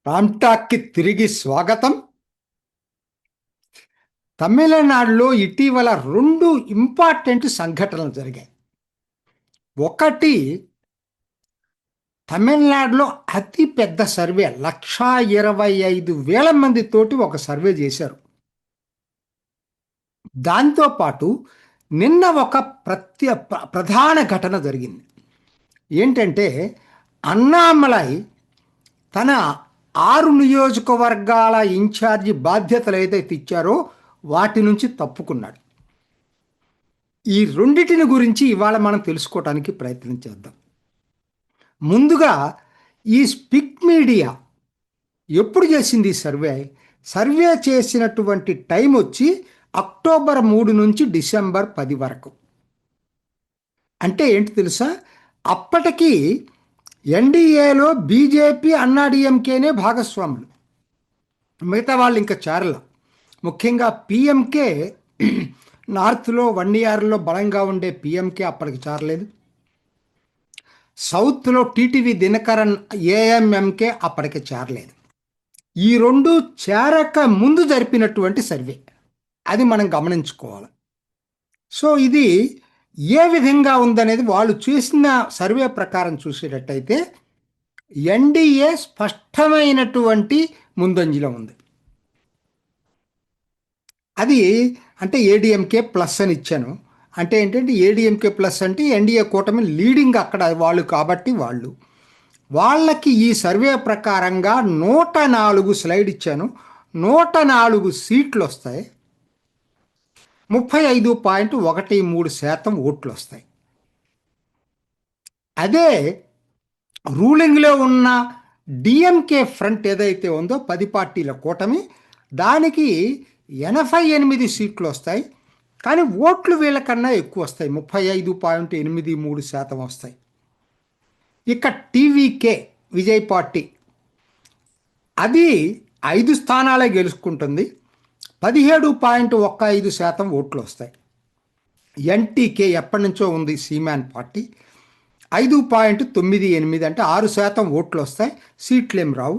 రామ్టాక్కి తిరిగి స్వాగతం. తమిళనాడులో ఇటీవల రెండు ఇంపార్టెంట్ సంఘటనలు జరిగాయి. ఒకటి, తమిళనాడులో అతి పెద్ద సర్వే 1,25,000 మందితోటి ఒక సర్వే చేశారు. దాంతోపాటు నిన్న ఒక ప్రధాన ఘటన జరిగింది. ఏంటంటే, అన్నామలై తన 6 నియోజకవర్గాల ఇన్ఛార్జి బాధ్యతలు ఏదైతే ఇచ్చారో వాటి నుంచి తప్పుకున్నాడు. ఈ రెండిటిని గురించి ఇవాళ మనం తెలుసుకోవడానికి ప్రయత్నం చేద్దాం. ముందుగా, ఈ స్పిక్ మీడియా ఎప్పుడు చేసింది సర్వే చేసినటువంటి టైం వచ్చి అక్టోబర్ 3 నుంచి డిసెంబర్ 10 వరకు. అంటే ఏంటి తెలుసా? అప్పటికి ఎన్డీఏలో బీజేపీ అన్నాడీఎంకేనే భాగస్వాములు, మిగతా వాళ్ళు ఇంకా చేరల. ముఖ్యంగా పిఎంకే, నార్త్లో 1 ఇయర్లో బలంగా ఉండే పిఎంకే అప్పటికి చేరలేదు. సౌత్లో టీటీవీ దినకరన్ ఏఎంఎంకే అప్పటికి చేరలేదు. ఈ రెండు చేరక ముందు జరిపినటువంటి సర్వే, అది మనం గమనించుకోవాలి. సో ఇది ఏ విధంగా ఉందనేది వాళ్ళు చేసిన సర్వే ప్రకారం చూసేటట్టయితే ఎన్డీఏ స్పష్టమైనటువంటి ముందంజలో ఉంది. అది అంటే ఏడీఎంకే ప్లస్ అని ఇచ్చాను. అంటే ఏంటంటే ఏడీఎంకే ప్లస్ అంటే ఎన్డీఏ కూటమి లీడింగ్ అక్కడ వాళ్ళు కాబట్టి వాళ్ళకి ఈ సర్వే ప్రకారంగా 104 స్లైడ్ ఇచ్చాను. 104 సీట్లు వస్తాయి. 35.13% ఓట్లు వస్తాయి. అదే రూలింగ్లో ఉన్న డిఎంకే ఫ్రంట్ ఏదైతే ఉందో 10 పార్టీల కూటమి, దానికి 88 సీట్లు వస్తాయి. కానీ ఓట్లు వీళ్ళకన్నా ఎక్కువ వస్తాయి, 35.83% వస్తాయి. ఇక టీవీకే విజయ్ పార్టీ, అది 5 స్థానాలే గెలుచుకుంటుంది, 17.15% ఓట్లు వస్తాయి. ఎన్టీకే ఎప్పటి నుంచో ఉంది, సీమాన్ పార్టీ, 5.98 అంటే 6% ఓట్లు వస్తాయి, సీట్లేం రావు.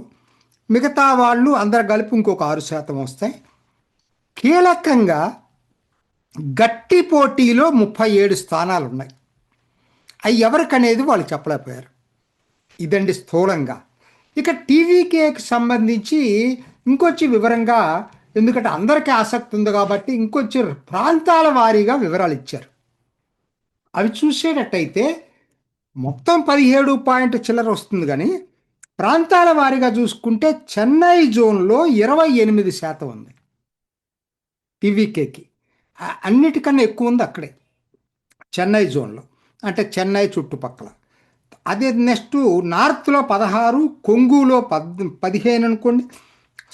మిగతా వాళ్ళు అందరు కలిపి ఇంకొక 6% వస్తాయి. కీలకంగా గట్టి పోటీలో 37 స్థానాలు ఉన్నాయి. అవి ఎవరికనేది వాళ్ళు చెప్పలేకపోయారు. ఇదండి స్థూలంగా. ఇక టీవీకేకి సంబంధించి ఇంకొచ్చి వివరంగా, ఎందుకంటే అందరికీ ఆసక్తి ఉంది కాబట్టి ఇంకొచ్చి ప్రాంతాల వారీగా వివరాలు ఇచ్చారు. అవి చూసేటట్టయితే మొత్తం 17 చిల్లర వస్తుంది, కానీ ప్రాంతాల వారీగా చూసుకుంటే చెన్నై జోన్లో 28% ఉంది టీవీకేకి. అన్నిటికన్నా ఎక్కువ ఉంది అక్కడే, చెన్నై జోన్లో, అంటే చెన్నై చుట్టుపక్కల. అదే నెక్స్ట్ నార్త్లో 16, కొంగులో 15 అనుకోండి,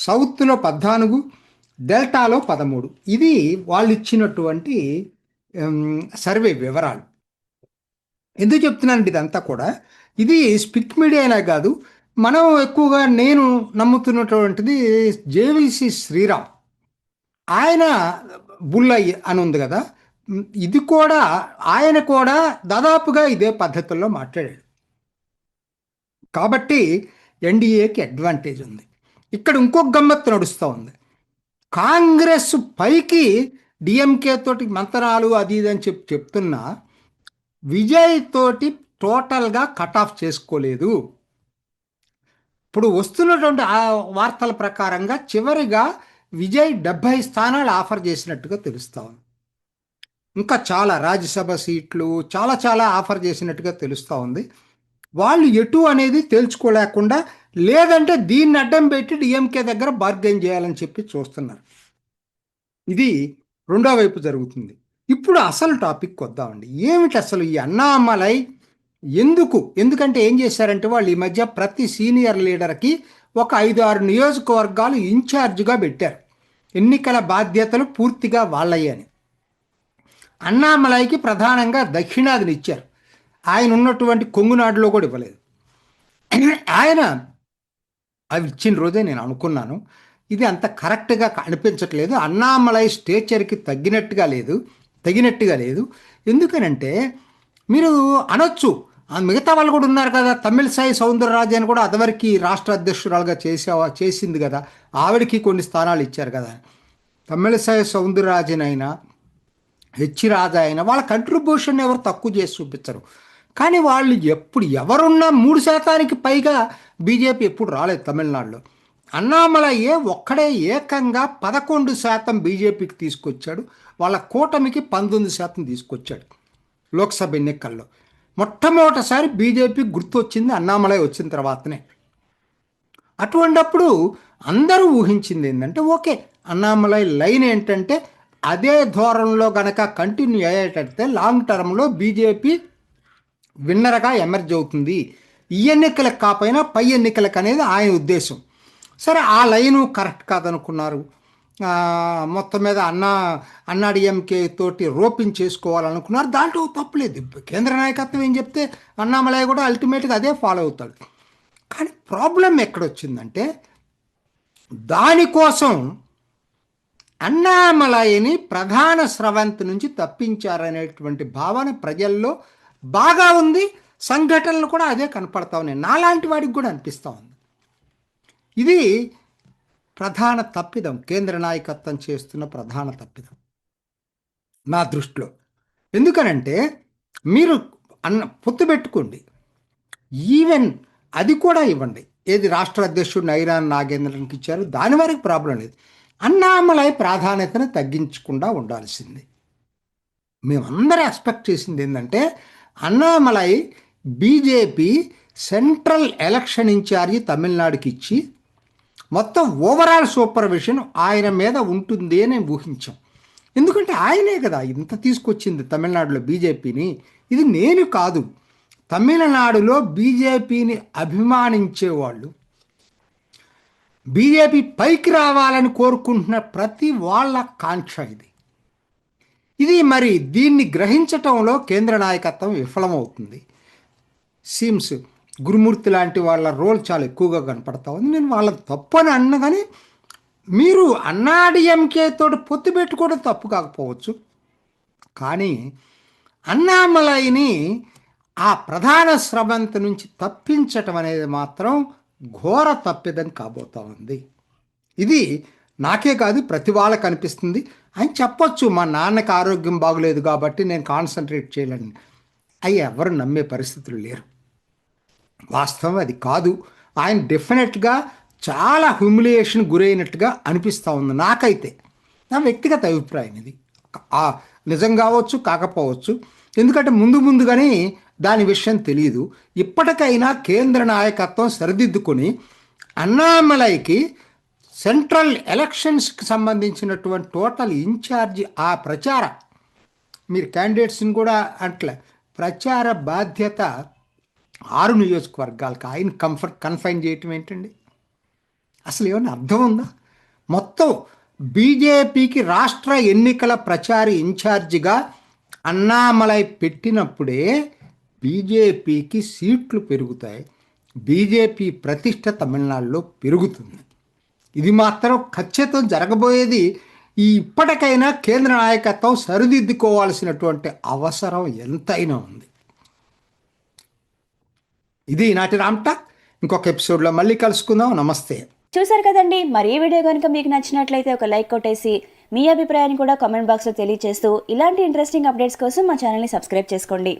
సౌత్లో 14, డెల్టాలో 13. ఇది వాళ్ళు ఇచ్చినటువంటి సర్వే వివరాలు. ఎందుకు చెప్తున్నానండి ఇదంతా కూడా? ఇది స్పిక్ మీడియానే కాదు, మనం ఎక్కువగా నేను నమ్ముతున్నటువంటిది జేవిసి శ్రీరామ్, ఆయన బుల్లయ్య అని ఉంది కదా, ఇది కూడా ఆయన కూడా దాదాపుగా ఇదే పద్ధతుల్లో మాట్లాడాడు. కాబట్టి ఎన్డీఏకి అడ్వాంటేజ్ ఉంది. ఇక్కడ ఇంకొక గమ్మత్తు నడుస్తూ ఉంది. కాంగ్రెస్ పైకి డిఎంకే తోటి మంతనాలు అది ఇది అని చెప్తున్నా, విజయ్ తోటి టోటల్గా కట్ ఆఫ్ చేసుకోలేదు. ఇప్పుడు వస్తున్నటువంటి ఆ వార్తల ప్రకారంగా చివరిగా విజయ్ 70 స్థానాలు ఆఫర్ చేసినట్టుగా తెలుస్తా ఉంది. ఇంకా చాలా రాజ్యసభ సీట్లు చాలా ఆఫర్ చేసినట్టుగా తెలుస్తూ ఉంది. వాళ్ళు ఎటు అనేది తేల్చుకోలేకుండా, లేదంటే దీన్ని అడ్డం పెట్టి డిఎంకే దగ్గర బార్గెన్ చేయాలని చెప్పి చూస్తున్నారు. ఇది రెండో వైపు జరుగుతుంది. ఇప్పుడు అసలు టాపిక్ వద్దామండి. ఏమిటి అసలు ఈ అన్నామలై ఎందుకంటే ఏం చేశారంటే, వాళ్ళు ఈ మధ్య ప్రతి సీనియర్ లీడర్కి ఒక 5-6 నియోజకవర్గాలు ఇన్ఛార్జ్గా పెట్టారు. ఎన్నికల బాధ్యతలు పూర్తిగా వాళ్ళయ్యని. అన్నామలైకి ప్రధానంగా దక్షిణాదిని ఇచ్చారు. ఆయన ఉన్నటువంటి కొంగునాడులో కూడా ఇవ్వలేదు. ఆయన అవి ఇచ్చిన రోజే నేను అనుకున్నాను, ఇది అంత కరెక్ట్గా అనిపించట్లేదు, అన్నామలై స్టేచర్కి తగినట్టుగా లేదు. ఎందుకనంటే మీరు అనొచ్చు, ఆ మిగతా వాళ్ళు కూడా ఉన్నారు కదా, తమిళసాయి సౌందరరాజన్ కూడా అదివరకు రాష్ట్ర అధ్యక్షురాలుగా చేసింది కదా, ఆవిడకి కొన్ని స్థానాలు ఇచ్చారు కదా. తమిళసాయి సౌందరరాజన్ అయినా రాజా అయినా వాళ్ళ కంట్రిబ్యూషన్ ఎవరు తక్కువ చేసి చూపించరు. కానీ వాళ్ళు ఎప్పుడు ఎవరున్నా 3% పైగా బీజేపీ ఎప్పుడు రాలేదు తమిళనాడులో. అన్నామలయ్యే ఒక్కడే ఏకంగా 11% బీజేపీకి తీసుకొచ్చాడు. వాళ్ళ కూటమికి 19% తీసుకొచ్చాడు లోక్సభ ఎన్నికల్లో. మొట్టమొదటిసారి బీజేపీకి గుర్తొచ్చింది అన్నామలై వచ్చిన తర్వాతనే. అటువంటప్పుడు అందరూ ఊహించింది ఏంటంటే, ఓకే అన్నామలై లైన్ ఏంటంటే అదే ధోరణిలో గనక కంటిన్యూ అయ్యేటట్టే లాంగ్ టర్మ్లో బీజేపీ విన్నర్గా ఎమర్జ్ అవుతుంది, ఈ ఎన్నికలకు కాకపోయినా పై ఎన్నికలకు అనేది ఆయన ఉద్దేశం. సరే, ఆ లైను కరెక్ట్ కాదనుకున్నారు. మొత్తం మీద అన్నాడీఎంకే తోటి రోపింగ్ చేసుకోవాలనుకున్నారు. దాంట్లో తప్పులేదు. కేంద్ర నాయకత్వం ఏం చెప్తే అన్నామలై కూడా అల్టిమేట్గా అదే ఫాలో అవుతాడు. కానీ ప్రాబ్లం ఎక్కడొచ్చిందంటే, దానికోసం అన్నామలైని ప్రధాన స్రవంతి నుంచి తప్పించారనేటువంటి భావన ప్రజల్లో బాగా ఉంది. సంఘటనలు కూడా అదే కనపడతా ఉన్నాయి. నాలాంటి వాడికి కూడా అనిపిస్తూ ఉంది. ఇది ప్రధాన తప్పిదం, కేంద్ర నాయకత్వం చేస్తున్న ప్రధాన తప్పిదం నా దృష్టిలో. ఎందుకనంటే మీరు పొత్తు పెట్టుకోండి, ఈవెన్ అది కూడా ఇవ్వండి. ఏది రాష్ట్ర అధ్యక్షుడు నైరాన్ నాగేంద్రన్కి ఇచ్చారు, దాని వరకు ప్రాబ్లం లేదు. అన్నామలై ప్రాధాన్యతను తగ్గించకుండా ఉండాల్సింది. మేమందరూ ఎక్స్పెక్ట్ చేసింది ఏంటంటే, Annamalai BJP central election incharge తమిళనాడుకి ఇచ్చి మొత్తం ఓవరాల్ సూపర్విజన్ ఆయన మీద ఉంటుంది అని ఊహించాం. ఎందుకంటే ఆయనే కదా ఇంత తీసుకొచ్చింది తమిళనాడులో బీజేపీని. ఇది నేను కాదు, తమిళనాడులో బీజేపీని అభిమానించేవాళ్ళు, బీజేపీ పైకి రావాలని కోరుకుంటున్న ప్రతి వాళ్ళ కాంక్ష ఇది. మరి దీన్ని గ్రహించటంలో కేంద్ర నాయకత్వం విఫలమవుతుంది. సీమ్స్ గురుమూర్తి లాంటి వాళ్ళ రోల్ చాలా ఎక్కువగా కనపడతా ఉంది. నేను వాళ్ళ తప్పు అని అన్న, కానీ మీరు అన్నాడీఎంకే తోటి పొత్తు పెట్టుకోవడం తప్పు కాకపోవచ్చు, కానీ అన్నామలైని ఆ ప్రధాన స్రవంతి నుంచి తప్పించటం అనేది మాత్రం ఘోర తప్పిదం కాబోతా ఉంది. ఇది నాకే కాదు ప్రతి వాళ్ళకి అనిపిస్తుంది. ఆయన చెప్పొచ్చు, మా నాన్నకి ఆరోగ్యం బాగలేదు కాబట్టి నేను కాన్సన్ట్రేట్ చేయలేను. అవి ఎవరు నమ్మే పరిస్థితులు లేరు. వాస్తవం అది కాదు. ఆయన డెఫినెట్గా చాలా హ్యూమిలియేషన్ గురైనట్టుగా అనిపిస్తూ ఉంది నాకైతే. నా వ్యక్తిగత అభిప్రాయం ఇది. నిజం కావచ్చు, కాకపోవచ్చు, ఎందుకంటే ముందుగానే దాని విషయం తెలియదు. ఇప్పటికైనా కేంద్ర నాయకత్వం సరిదిద్దుకొని అన్నామలైకి సెంట్రల్ ఎలక్షన్స్కి సంబంధించినటువంటి టోటల్ ఇన్ఛార్జి ఆ మీరు క్యాండిడేట్స్ని కూడా అట్లా ప్రచార బాధ్యత 6 నియోజకవర్గాలకు ఆయన కన్ఫైన్ చేయటం ఏంటండి? అసలు ఏమైనా అర్థం ఉందా? మొత్తం బీజేపీకి రాష్ట్ర ఎన్నికల ప్రచార ఇన్ఛార్జిగా అన్నామలై పెట్టినప్పుడే బీజేపీకి సీట్లు పెరుగుతాయి, బీజేపీ ప్రతిష్ట తమిళనాడులో పెరుగుతుంది. ఇది మాత్రం ఖచ్చితం జరగబోయేది. ఇప్పటికైనా కేంద్ర నాయకత్వం సరిదిద్దుకోవాల్సినటువంటి అవసరం ఎంతైనా ఉంది. ఇది ఈనాటి రామ్ టాక్. ఇంకొక ఎపిసోడ్లో మళ్ళీ కలుసుకుందాం. నమస్తే. చూసారు కదండి, మరి ఈ వీడియో కనుక మీకు నచ్చినట్లయితే ఒక లైక్ కొట్టేసి మీ అభిప్రాయాన్ని కూడా కామెంట్ బాక్స్లో తెలియజేస్తూ ఇలాంటి ఇంట్రెస్టింగ్ అప్డేట్స్ కోసం మా ఛానల్ని సబ్స్క్రైబ్ చేసుకోండి.